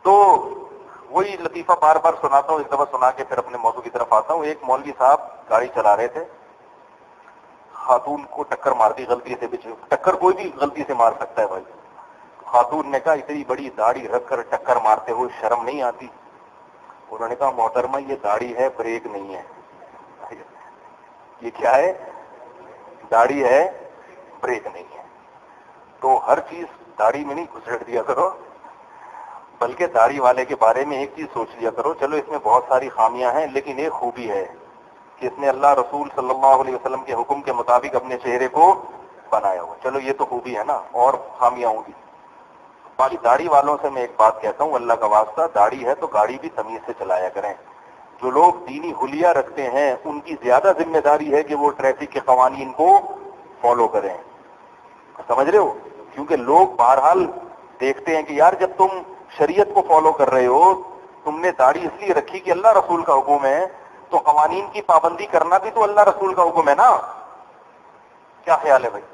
تو وہی لطیفہ بار بار سناتا ہوں، ایک دفعہ سنا کے پھر اپنے موضوع کی طرف آتا ہوں. ایک مولوی صاحب گاڑی چلا رہے تھے، خاتون کو ٹکر مار دی غلطی سے. ٹکر کوئی بھی غلطی سے مار سکتا ہے بھائی. خاتون نے کہا اتنی بڑی داڑھی رکھ کر ٹکر مارتے ہوئے شرم نہیں آتی؟ انہوں نے کہا محترمہ یہ داڑھی ہے، بریک نہیں ہے. یہ کیا ہے؟ داڑھی ہے، بریک نہیں ہے. تو ہر چیز داڑھی میں نہیں گھسیٹ دیا کرو، بلکہ داڑھی والے کے بارے میں ایک چیز سوچ لیا کرو، چلو اس میں بہت ساری خامیاں ہیں لیکن ایک خوبی ہے کہ اس نے اللہ رسول صلی اللہ علیہ وسلم کے حکم کے مطابق اپنے چہرے کو بنایا ہوا. چلو یہ تو خوبی ہے نا، اور خامیاں ہوں گی. باقی داڑھی والوں سے میں ایک بات کہتا ہوں، اللہ کا واسطہ داڑھی ہے تو گاڑی بھی تمیز سے چلایا کریں. جو لوگ دینی حلیہ رکھتے ہیں ان کی زیادہ ذمہ داری ہے کہ وہ ٹریفک کے قوانین کو فالو کریں. سمجھ رہے ہو؟ کیونکہ لوگ بہرحال دیکھتے ہیں کہ یار جب تم شریعت کو فالو کر رہے ہو، تم نے داڑھی اس لیے رکھی کہ اللہ رسول کا حکم ہے، تو قوانین کی پابندی کرنا بھی تو اللہ رسول کا حکم ہے نا. کیا خیال ہے بھائی؟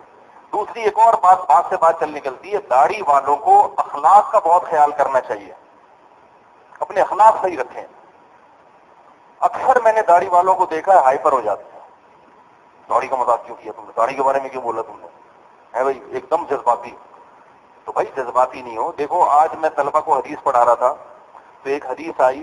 دوسری ایک اور بات سے بات چل نکلتی ہے، داڑھی والوں کو اخلاق کا بہت خیال کرنا چاہیے، اپنے اخلاق صحیح رکھیں. اکثر میں نے داڑھی والوں کو دیکھا ہے ہائپر ہو جاتے ہیں. داڑھی کا مذاق کیوں کیا تم نے؟ داڑھی کے بارے میں کیوں بولا تم نے؟ ہے بھائی ایک دم جذباتی. تو بھائی جذباتی نہیں ہو. دیکھو آج میں طلبہ کو حدیث پڑھا رہا تھا تو ایک حدیث آئی